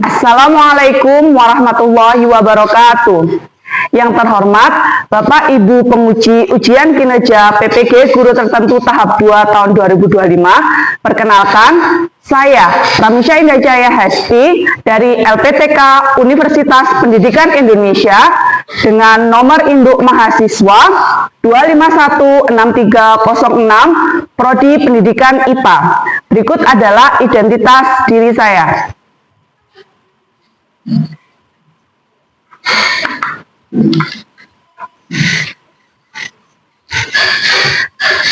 Assalamualaikum warahmatullahi wabarakatuh. Yang terhormat Bapak Ibu penguji ujian kinerja PPG Guru Tertentu tahap 2 tahun 2025. Perkenalkan, saya Ramisha Indah Jaya Hesti dari LPTK Universitas Pendidikan Indonesia dengan nomor induk mahasiswa 2516306 Prodi Pendidikan IPA. Berikut adalah identitas diri saya.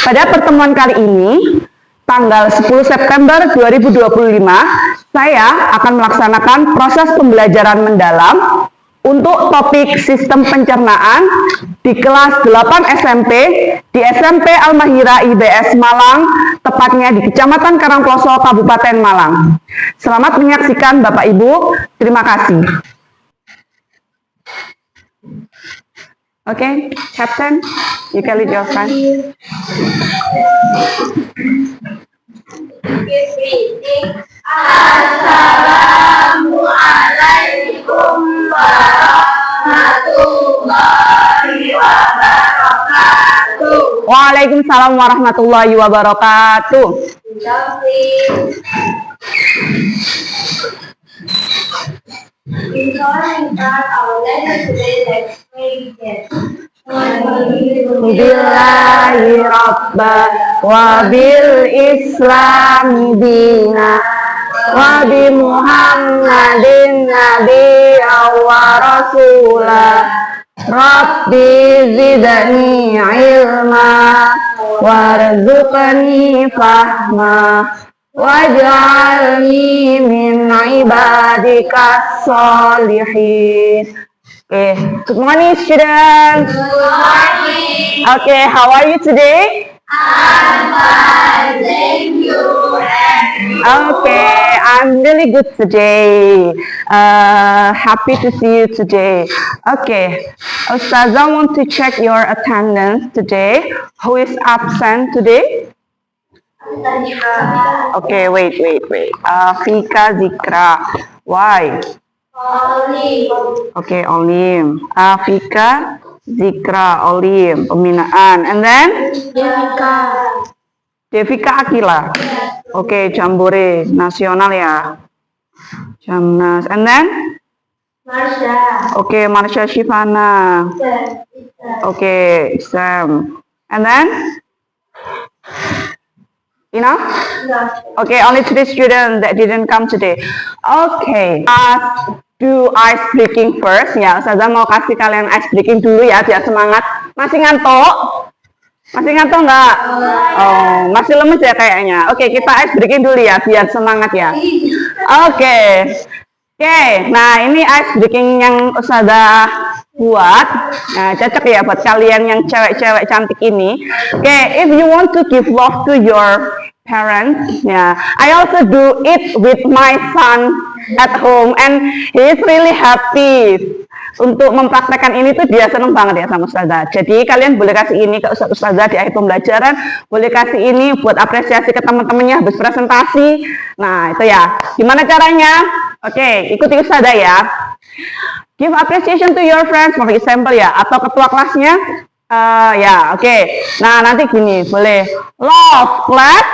Pada pertemuan kali ini, tanggal 10 September 2025, saya akan melaksanakan proses pembelajaran mendalam untuk topik sistem pencernaan di kelas 8 SMP di SMP Al-Mahira IBS Malang, tepatnya di Kecamatan Karangploso, Kabupaten Malang. Selamat menyaksikan Bapak Ibu, terima kasih. Okay, Captain, you can lead your friend. Assalamualaikum warahmatullahi wabarakatuh. Waalaikumsalam warahmatullahi wabarakatuh. Billahi rabba wa bil islami dina wa bi muhammadin nabiyya wa rasula rabbi zidni ilma warzuqni fahma waj'alni min ibadika sholihin. Okay, good morning students. Good morning. Okay, how are you today? I'm fine, thank you. Okay, I'm really good today. Happy to see you today. Okay, Ustazah want to check your attendance today. Who is absent today? Okay, wait. Fika, Zikra. Why? Okay, Olim. Fika, Zikra, Olim, pembinaan. And then? Devika Akila. Okay, Jambore nasional ya. Jamnas. And then? Marsha. Okay, Marsha Shivana. Okay, Sam. And then? Enough? Okay, only 3 students that didn't come today. Okay, do ice breaking first ya. Ustazah mau kasih kalian ice breaking dulu ya biar semangat. Masih ngantuk? Masih ngantuk nggak? Oh, masih lemes ya kayaknya. Oke, kita ice breaking dulu ya biar semangat ya. Oke, nah ini ice breaking yang Ustazah buat. Nah, cocok ya buat kalian yang cewek-cewek cantik ini. Okay, if you want to give love to your parents, yeah, I also do it with my son at home and he is really happy. Untuk mempraktekkan ini tuh dia seneng banget ya sama Ustazah. Jadi kalian boleh kasih ini ke Ustazah di akhir pembelajaran, boleh kasih ini buat apresiasi ke teman-temannya habis presentasi. Nah, itu ya. Gimana caranya? Oke, ikuti Ustazah ya. Give appreciation to your friends, for example ya, atau ketua kelasnya. Ya, oke. Nah, nanti gini, boleh love, clap,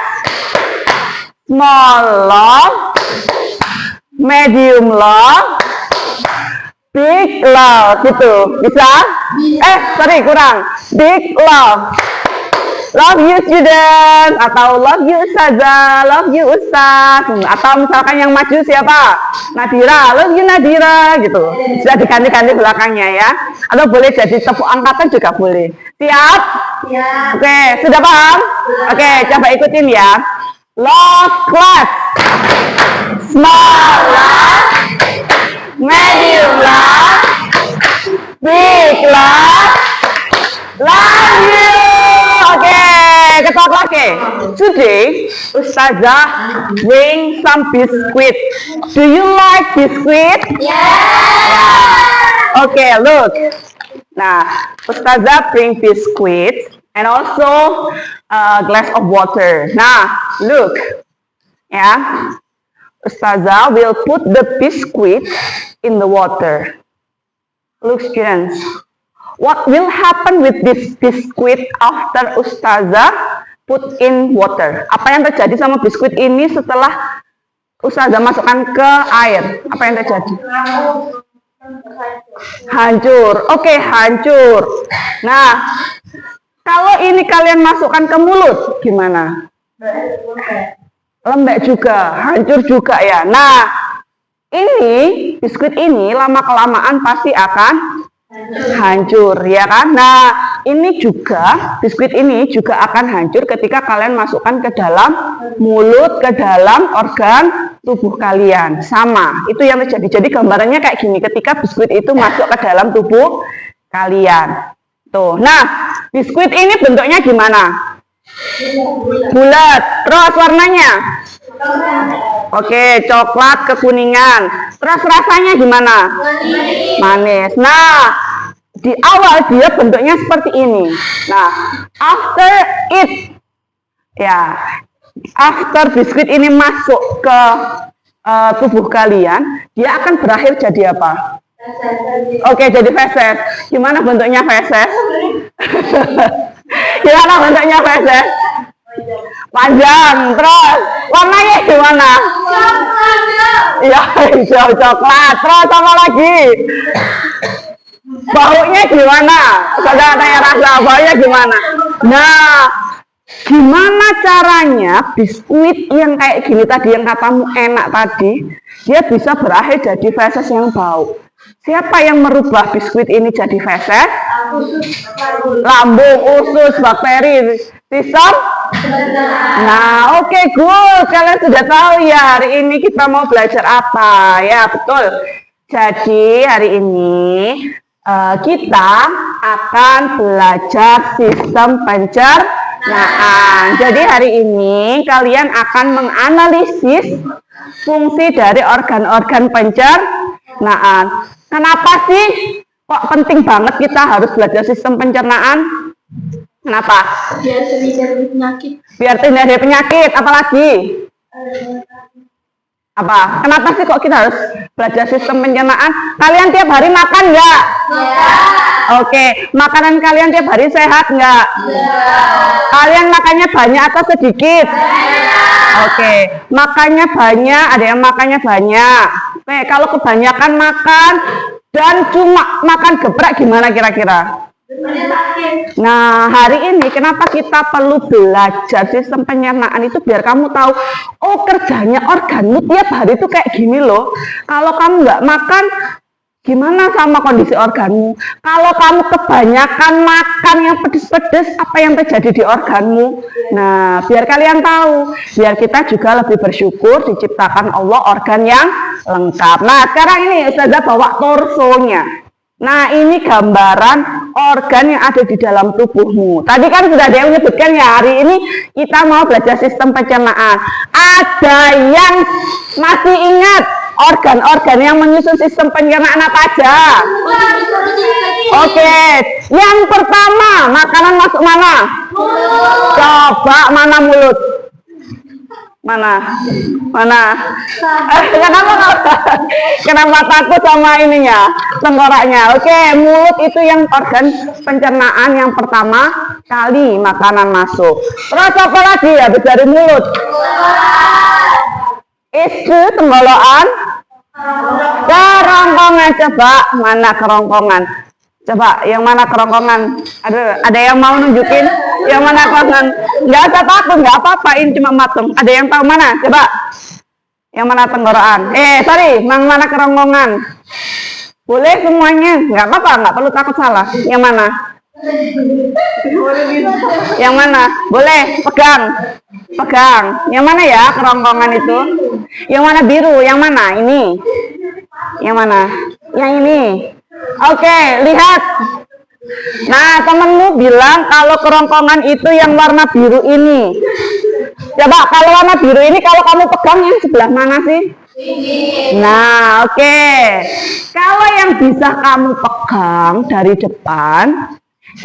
small love, medium love, big love, gitu. Bisa? Sorry, kurang. Big love. Love you student, atau love you Ustazah, love you Ustaz, atau misalkan yang maju siapa? Nadira, love you Nadira, gitu. Bisa diganti-ganti belakangnya ya. Atau boleh jadi tepuk angkatan juga boleh. Siap? Siap. Oke, sudah paham? Oke, coba ikutin ya. Love, clap. Small love, medium love, big love, love you. Okay, ketok lagi. Today, Ustazah bring some biscuit. Do you like biscuit? Yeah. Okay, look. Nah, Ustazah bring biscuit and also a glass of water. Nah, look. Ya. Ustazah will put the biscuit in the water. Look students, what will happen with this biscuit after Ustazah put in water? Apa yang terjadi sama biskuit ini setelah Ustazah masukkan ke air? Apa yang terjadi? Hancur. Oke, hancur. Nah, kalau ini kalian masukkan ke mulut, gimana? Lembek juga, hancur juga ya. Nah, ini biskuit ini lama-kelamaan pasti akan hancur, ya kan? Nah, ini juga biskuit ini juga akan hancur ketika kalian masukkan ke dalam mulut, ke dalam organ tubuh kalian. Sama, itu yang terjadi. Jadi gambarannya kayak gini, ketika biskuit itu masuk ke dalam tubuh kalian. Tuh. Nah, biskuit ini bentuknya gimana? Bulat. Terus warnanya? Oke, coklat kekuningan. Terus rasanya gimana? Manis. Nah, di awal dia bentuknya seperti ini. Nah, after biskuit ini masuk ke tubuh kalian, dia akan berakhir jadi apa? Oke, jadi feses. Gimana bentuknya feses? Gimana bentuknya feses? Panjang. Terus warnanya gimana? Iya, hijau coklat. Terus apa lagi? Baunya gimana? Saudara tanya rasa baunya gimana? Nah, gimana caranya biskuit yang kayak gini tadi, yang katamu enak tadi, dia bisa berakhir jadi feses yang bau? Siapa yang merubah biskuit ini jadi feses? Lambung, usus, bakteri, sistem. Nah, oke, good. Kalian sudah tahu ya, hari ini kita mau belajar apa? Ya, betul. Jadi, hari ini kita akan belajar sistem pencernaan. Jadi, hari ini kalian akan menganalisis fungsi dari organ-organ pencernaan. Kenapa sih kok penting banget kita harus belajar sistem pencernaan? Kenapa? Biar terhindar dari penyakit. Biar terhindar dari penyakit. Apalagi? Apa? Kenapa sih kok kita harus belajar sistem pencernaan? Kalian tiap hari makan nggak? Ya. Oke. Makanan kalian tiap hari sehat nggak? Ya. Kalian makannya banyak atau sedikit? Oke. Makannya banyak, ada yang makannya banyak. Oke, kalau kebanyakan makan dan cuma makan geprek gimana kira-kira? Nah, hari ini kenapa kita perlu belajar sistem pencernaan itu biar kamu tahu, oh kerjanya organmu tiap hari itu kayak gini loh. Kalau kamu nggak makan, gimana sama kondisi organmu? Kalau kamu kebanyakan makan yang pedes-pedes, apa yang terjadi di organmu? Nah, biar kalian tahu, biar kita juga lebih bersyukur diciptakan Allah organ yang lengkap. Nah, sekarang ini Ustazah bawa torsonya. Nah, ini gambaran organ yang ada di dalam tubuhmu. Tadi kan sudah ada yang menyebutkan ya, hari ini kita mau belajar sistem pencernaan. Ada yang masih ingat organ-organ yang menyusun sistem pencernaan apa aja? Oke, yang pertama, makanan masuk mana? Mulut. Coba mana mulut? Mana? Kenapa takut sama ininya, tengkoraknya? Oke, mulut itu yang organ pencernaan yang pertama kali makanan masuk. Terus apa lagi ya dari mulut? Itu tenggorokan, kerongkongan. Coba mana kerongkongan? Coba yang mana kerongkongan? Ada yang mau nunjukin? Yang mana kerongkongan? Nggak usah takut, nggak apa-apa. Ini cuma matung. Ada yang tahu mana? Coba. Yang mana tenggorokan? Sorry, yang mana kerongkongan? Boleh semuanya, nggak apa-apa, nggak perlu takut salah. Yang mana? Yang mana? Boleh, pegang. Yang mana ya kerongkongan itu? Yang mana biru? Yang mana? Ini? Yang mana? Yang ini? Oke, lihat. Nah, temenmu bilang kalau kerongkongan itu yang warna biru ini. Coba kalau warna biru ini kalau kamu pegang yang sebelah mana sih? Nah, oke. Kalau yang bisa kamu pegang dari depan,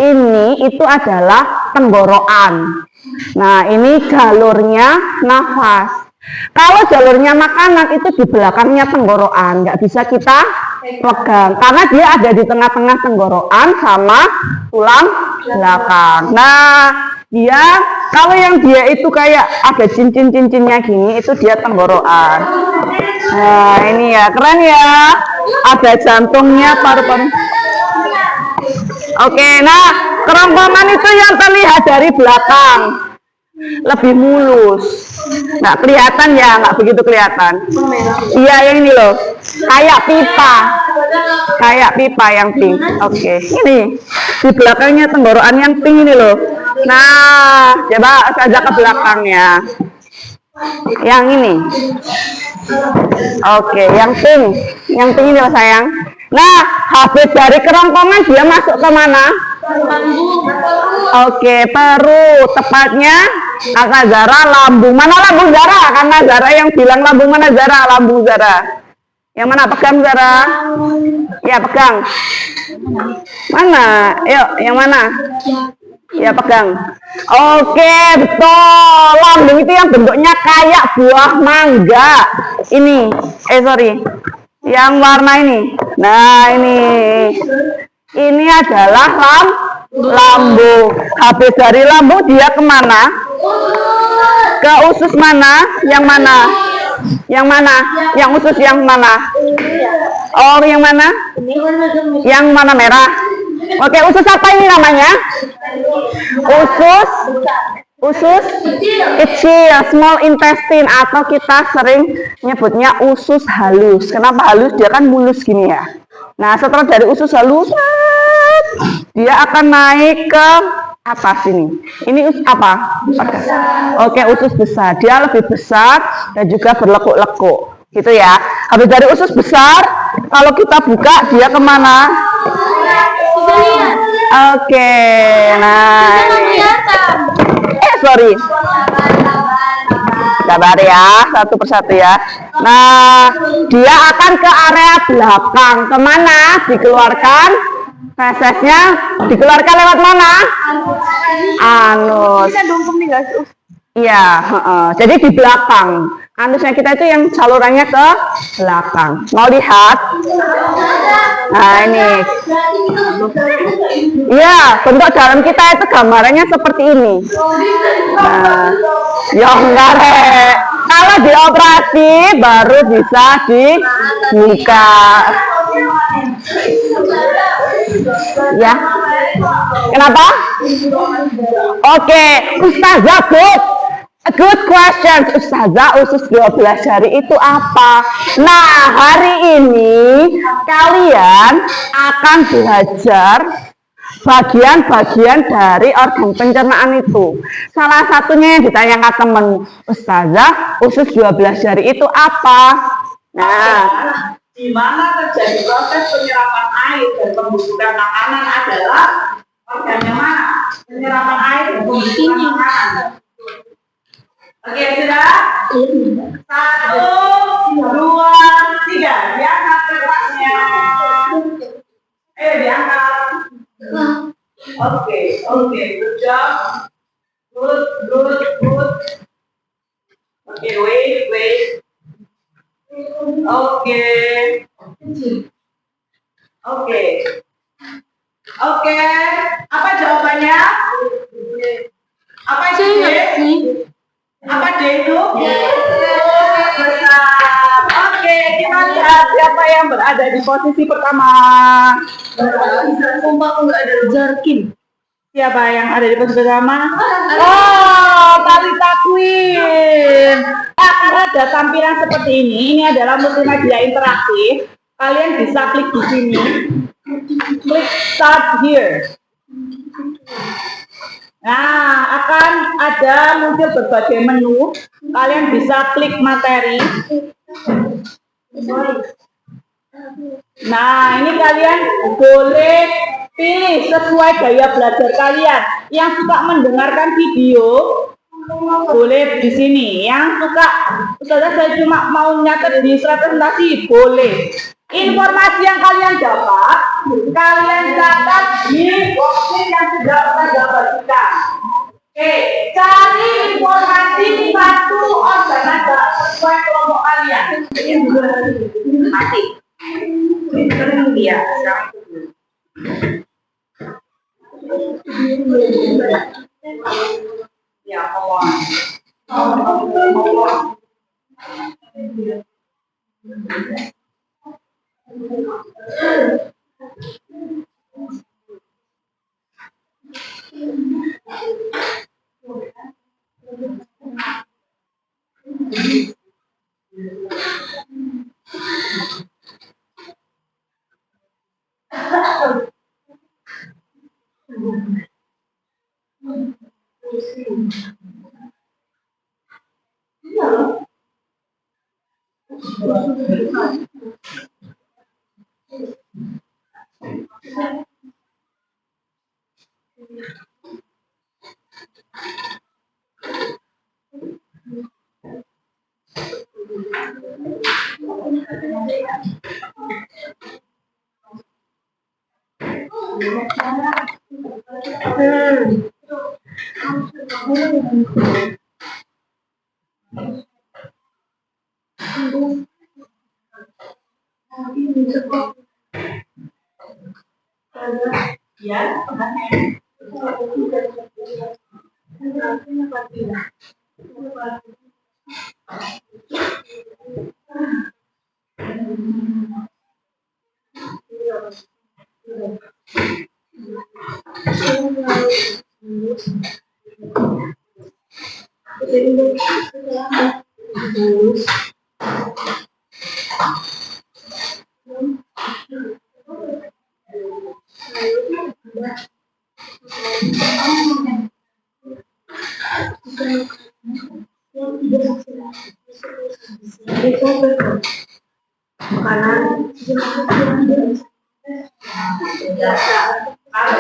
ini itu adalah tenggorokan. Nah, ini jalurnya nafas. Kalau jalurnya makanan itu di belakangnya tenggorokan, nggak bisa kita pegang karena dia ada di tengah-tengah tenggorokan sama tulang belakang. Nah, dia kalau yang dia itu kayak ada cincin-cincinnya gini, itu dia tenggorokan. Nah, ini ya, keren ya. Ada jantungnya, paru-paru. Oke, nah kerongkongan itu yang terlihat dari belakang lebih mulus, nggak kelihatan ya, nggak begitu kelihatan. Iya, yang ini loh, kayak pipa yang pink. Oke, ini di belakangnya tenggorokan yang pink ini loh. Nah, coba saja ke belakangnya, yang ini. Oke, yang pink ini loh sayang. Nah, habis dari kerongkongan dia masuk ke mana? Oke, perut, tepatnya Kakak Zara lambung. Mana lambung Zara? Karena Zara yang bilang lambung, mana Zara? Lambung Zara. Yang mana? Pegang Zara. Ya, pegang. Mana? Yuk, yang mana? Ya, pegang. Oke, betul. Lambung itu yang bentuknya kayak buah mangga. Ini, sorry. Yang warna ini. Nah, ini adalah lambung. Habis dari lambung dia kemana? Ke usus mana? Yang mana? Yang mana? Yang usus yang mana? Oh, yang mana? Yang mana merah? Oke, usus apa ini namanya? Usus kecil, small intestine, atau kita sering nyebutnya usus halus. Kenapa halus? Dia kan mulus gini ya. Nah, setelah dari usus halus, dia akan naik ke atas ini. Ini apa? Oke, usus besar. Dia lebih besar dan juga berlekuk-lekuk. Gitu ya. Habis dari usus besar, kalau kita buka, dia kemana? Oke, nah. Sorry. Sabar ya, satu persatu ya. Nah, dia akan ke area belakang. Kemana? Dikeluarkan. Fesesnya dikeluarkan lewat mana? Anus. Iya, jadi di belakang. Anusnya kita itu yang salurannya ke belakang. Mau lihat? Nah, ini. Iya, bentuk dalam kita itu gambarannya seperti ini. Nah, ya enggak, Rek. Kalau dioperasi baru bisa dibuka. Ya. Kenapa? Oke, Ustazah, good question. Ustazah, usus 12 jari itu apa? Nah, hari ini kalian akan belajar bagian-bagian dari organ pencernaan itu. Salah satunya yang ditanyakan temen, Ustazah, usus 12 jari itu apa? Nah, di mana terjadi proses penyerapan air dan pembusukan makanan adalah organ yang mana? Penyerapan air dan pembusukan makanan. Oke, sudah? 1, 2, 3. Diangkat kertasnya. Diangkat. Oke, good job. Good. Oke, wait. Oke. Apa jawabannya? Apa itu? Apa D itu? Oke, kita lihat siapa yang berada di posisi pertama. Jerkin. Siapa yang ada di posisi pertama? Oh, Talita Queen. Ada tampilan seperti ini. Ini adalah multimedia interaktif. Kalian bisa klik di sini. Klik start here. Nah, akan ada muncul berbagai menu. Kalian bisa klik materi. Nah, ini kalian boleh pilih sesuai gaya belajar kalian. Yang suka mendengarkan video, boleh di sini. Yang suka, Ustazah saya cuma mau nyatet di presentasi, boleh. Informasi yang kalian dapat, kalian catat di boxing yang sudah Ustazah bagikan. Oke, cari informasi satu organ sesuai kelompok kalian. Mati. Itu dia. Ya Allah. Allah. Kalau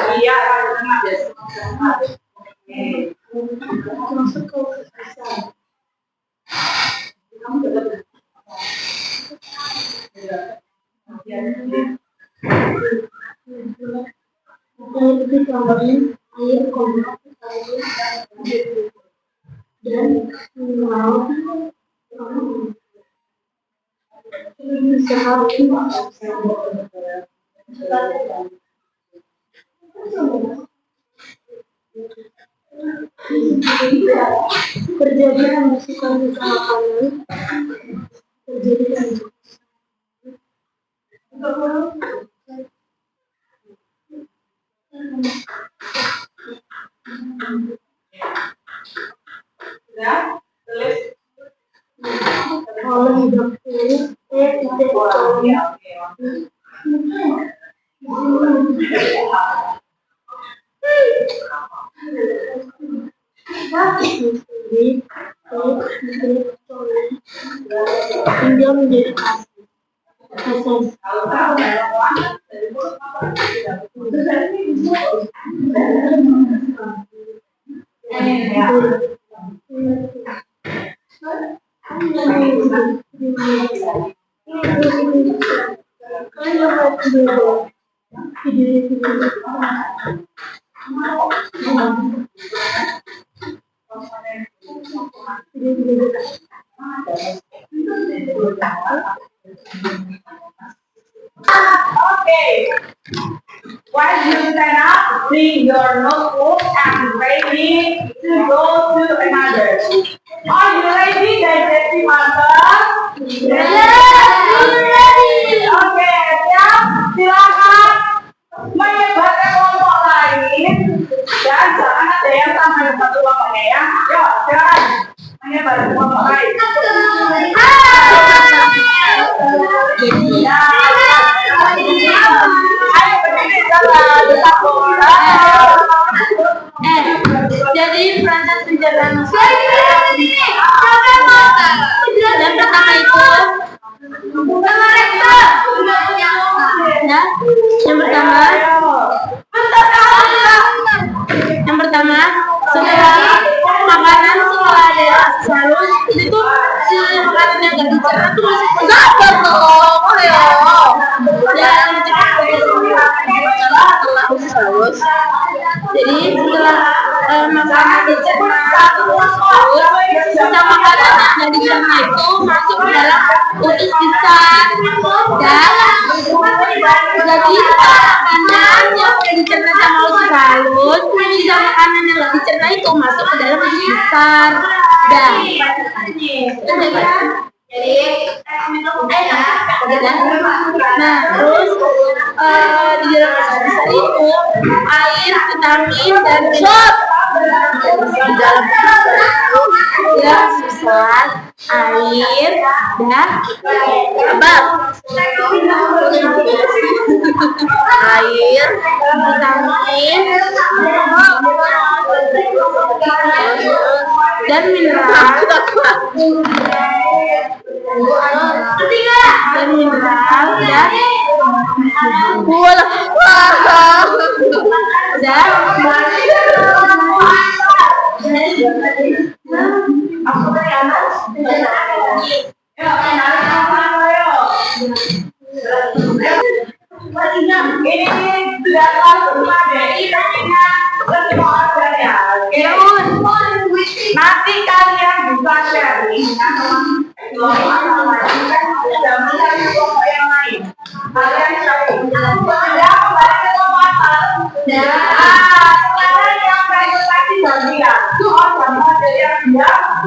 iya, Perjanjian bersihkan makanan terjadi dan oleh hidup ini tidak hingga menjadi asas okay. When you stand up, bring your notebook and ready to go to another. Are you ready, Daisyati Mata? Oke, siap. Silakan menyebar ke kelompok lain dan jangan ada yang sama dengan satu kelompoknya ya. Yuk, silakan menyebar ke kelompok lain. Ya. Ayo berdiri jalan, satu. jadi proses perjalanan yang pertama itu yang pertama setelah makanan setelah ada selalu itu makanan yang gak dicerna tuh masih sabar dong jangan cepat setelah haus jadi setelah makanan dicerna tersebut, sisa makanan yang dicerna itu masuk ke dalam usus besar dan jadi makanan yang dicerna sama usus halus, sisa makanan yang nggak dicerna itu masuk ke dalam usus besar dan nah terus di dalam usus besar itu air, vitamin dan zat di dalam yang besar air dan apa air, vitamin dan mineral dan nanti kalian bisa sharing yang lain. Kalian sharing. Sekarang yang tadi bagian. Sama dari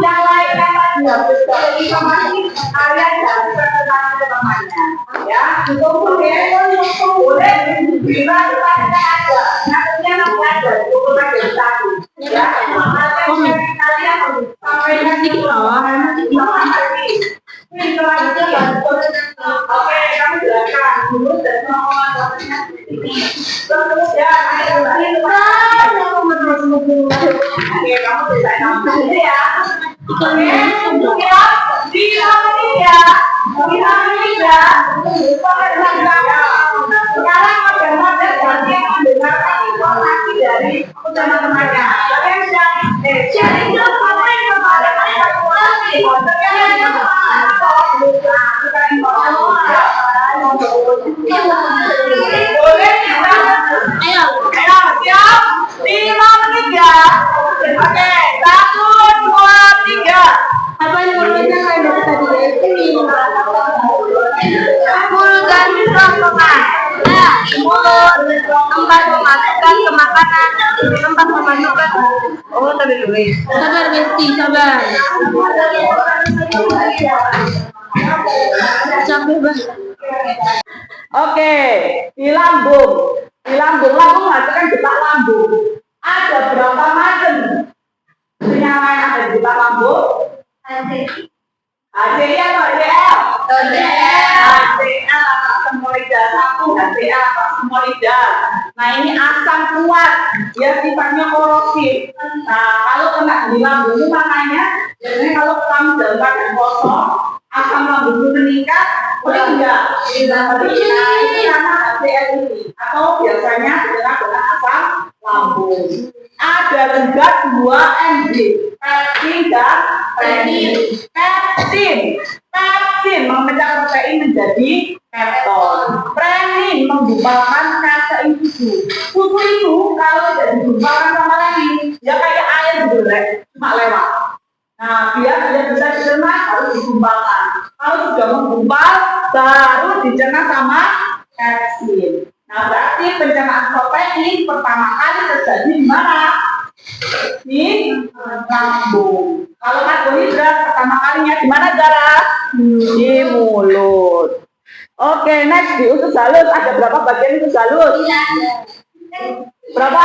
yang lain habis dari informasi kalian harus presentasi ke temannya. Ya, itu boleh bisa kita aja. Nantinya nanti aja, cukup aja satu. Ya, kalian sampai sedikit loh. Ini selanjutnya oke, kami jelaskan dulu dan ngomong terus ya, oke, kamu bisa nonton ya. Oke, ya, sekarang bagaimana nanti mendengarkan informasi dari teman-temannya. Kalian sharing apa yang kemarin boleh kita ayo siap 5 menit ya. Oke, 1, 2, 3. apa yang berbeda kayak dari tadi ini mulut dan kerongkongan. Nah, mulut tempat memasukkan ke makanan, tempat memasukkan. Oh, tadi dulu. Sabar, Besti, sabar. Capek banget. Oke, di lambung. Lambung menghasilkan detak lambung. Ada berapa macam senyawa yang ada di detak lambung? HCl atau HCl? HCl asam molida 1, HCl asam molida. Nah, ini asam kuat, dia sifatnya korosif. Nah, kalau kena di lambung makanya biasanya kalau kamu dalam keadaan kosong, asam lambungmu meningkat, boleh enggak? Ini karena HCl ini atau biasanya dengan asam lambung. Ada juga 2 enzim, peptin dan renin. Peptin memecah protein menjadi pepton. Renin menggumpalkan kasein susu. Susu itu kalau tidak digumpalkan sama renin, ya kayak air gitu, cuma lewat. Nah, biar dia bisa dicerna harus digumpalkan. Kalau sudah menggumpal, baru dicerna sama peptin. Nah, berarti pencernaan protein pertama kali terjadi di mana? Di lambung. Kalau karbohidrat pertama kalinya di mana, Zara? Di mulut. Oke, next di usus halus ada berapa bagian usus halus? Berapa?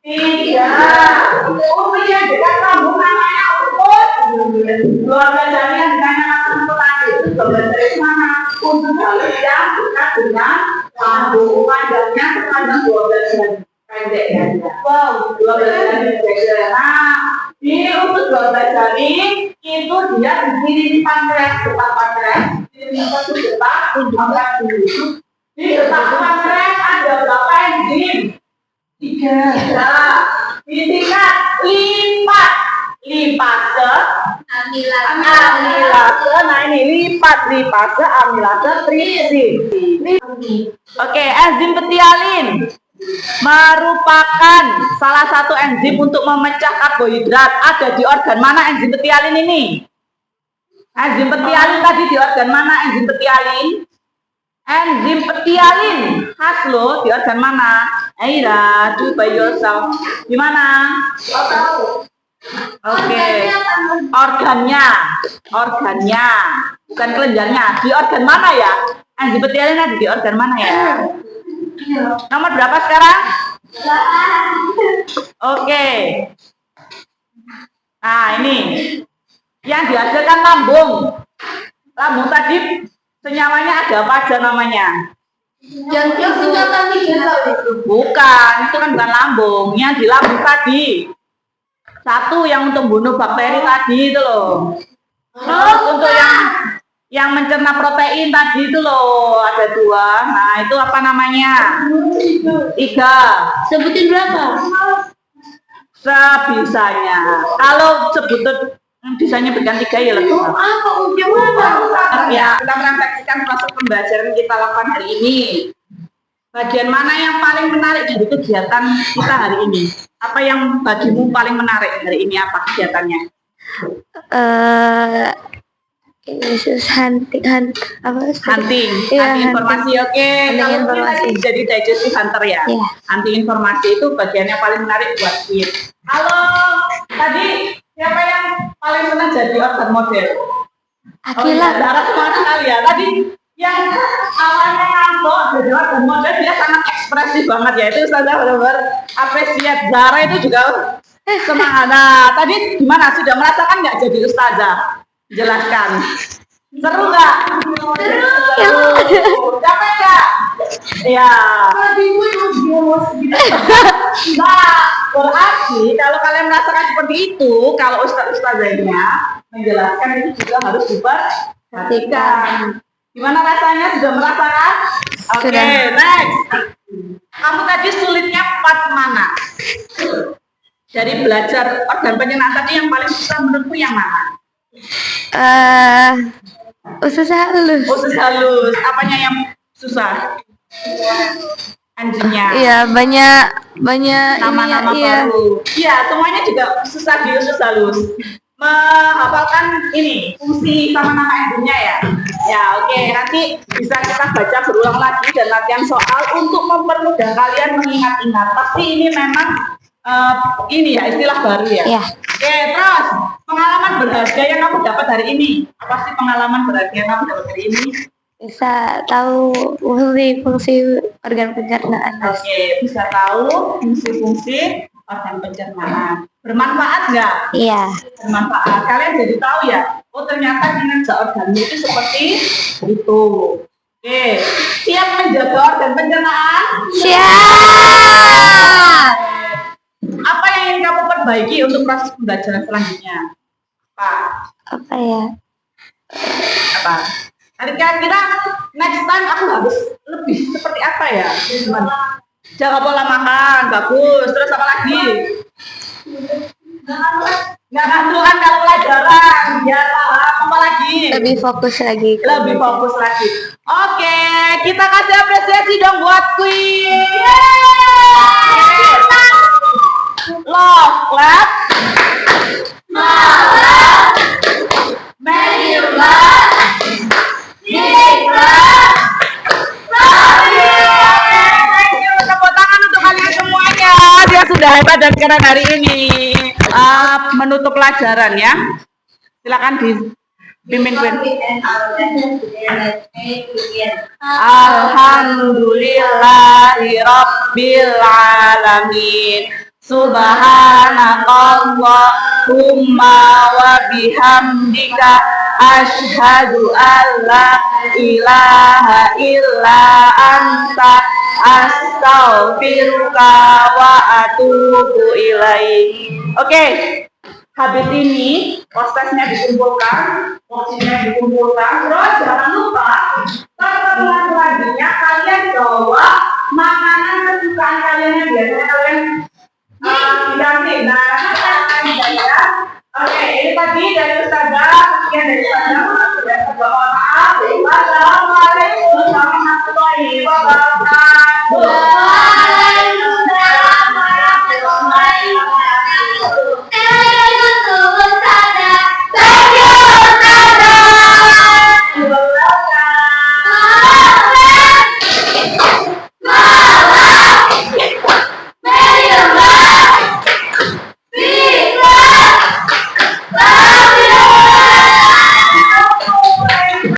3. Usus yang dekat lambung namanya usus. 12 jari yang dinamakan usus tadi itu 12 jari mana? Usus halus yang dekat dengan lambung, panjangnya sepanjang 12 jari. Pendek ya. Wow, 12 jari pendek. Nah, di usus 12 jari itu dia di kiri pankreas, depan pankreas, di depan pankreas dulu. Di depan pankreas ada berapa enzim? 3. Nah, ditingkat lipase, amilase. Nah, ini lipase, amilase, tripsin. Oke, enzim betialin. merupakan salah satu enzim untuk memecah karbohidrat. Ada di organ mana enzim petialin ini? Enzim petialin tadi di organ mana enzim petialin? Enzim petialin khas loh, di organ mana? Aira, do by yourself. Di mana? Oke. Organnya, bukan kelenjarnya. Di organ mana ya? Enzim petialin ada di organ mana ya? Nomor berapa sekarang? Oke. Nah, ini yang dihasilkan lambung. Lambung tadi senyawanya ada apa aja namanya? Yang senyawa itu. Bukan, itu kan bukan lambung. Yang di lambung tadi. Satu yang untuk bunuh bakteri tadi itu loh. Terus untuk yang mencerna protein tadi itu loh, ada 2. Nah, itu apa namanya? 3. Sebutin berapa? Sebisanya. Kalau sebut bisanya berikan 3 ya lebih. Apa ujungnya? Ya, kita merefleksikan proses pembelajaran kita lakukan hari ini. Bagian mana yang paling menarik dari kegiatan kita hari ini? Apa yang bagimu paling menarik hari ini? Apa kegiatannya? Ini hunting Hunting informasi. Oke. Kalau informasi. kita jadi digestive hunter ya. Iya. Hunting informasi itu bagian yang paling menarik buat kita. Halo, tadi siapa yang paling senang jadi organ model? Akila. Zara semangat sekali ya. Tadi yang awalnya ngantuk jadi organ model dia sangat ekspresif banget ya. Itu Ustazah benar-benar apresiat. Zara itu juga semangat. Nah, tadi gimana? Sudah merasakan nggak jadi Ustazah? Jelaskan. Seru nggak? Seru. Capek nggak? Ya. Nah, berarti kalau kalian merasakan seperti itu, kalau ustazahnya menjelaskan itu juga harus diperhatikan. Gimana rasanya? Sudah merasakan? Oke, next. Kamu tadi sulitnya part mana? Dari belajar organ pencernaan tadi yang paling susah menurutku yang mana? Usus halus. Usus halus. Apanya yang susah? Anjingnya. Iya, banyak Nama-nama iya. baru. Iya, semuanya juga susah di usus halus. Menghafalkan ini fungsi sama nama enzimnya ya. Ya, oke. Nanti bisa kita baca berulang lagi dan latihan soal untuk mempermudah kalian mengingat-ingat. Pasti ini memang ini ya istilah baru ya. Iya. Oke, terus pengalaman berharga yang kamu dapat hari ini. Apa sih pengalaman berharga yang kamu dapat hari ini? Bisa tahu fungsi organ pencernaan. Oke, bisa tahu fungsi-fungsi organ pencernaan. Bermanfaat nggak? Iya. Bermanfaat. Kalian jadi tahu ya, oh ternyata kinerja organmu itu seperti itu. Oke, siap menjaga organ pencernaan? Siap. Apa yang ingin kamu perbaiki untuk proses pembelajaran selanjutnya? Apa ya? Apa? Nanti kira-kira next time aku harus lebih seperti apa ya? Jaga pola makan, bagus. Terus apa lagi? Nggak ngantukan kalau pelajaran. Ya, apa lagi? Lebih fokus lagi. Lebih fokus lagi. Oke, kita kasih apresiasi dong buat Queen. Love, clap. Tepuk tangan untuk kalian semuanya. Dia sudah hebat dan keren hari ini. Menutup pelajaran ya. Silakan dipimpin Queen. Alhamdulillahirabbil alamin. Subhanakallahumma wa bihamdika asyhadu an la ilaha illa anta astaghfiruka wa atubu ilaik. Oke, habis ini prosesnya dikumpulkan, porsinya dikumpulkan, terus jangan lupa pertemuan selanjutnya kalian bawa makanan kesukaan kalian yang biasanya kalian di kantin. Nah, ya. Oke, ini tadi dari Ustazah, sekian dari Ustazah. Mohon maaf. Wassalamualaikum warahmatullahi wabarakatuh.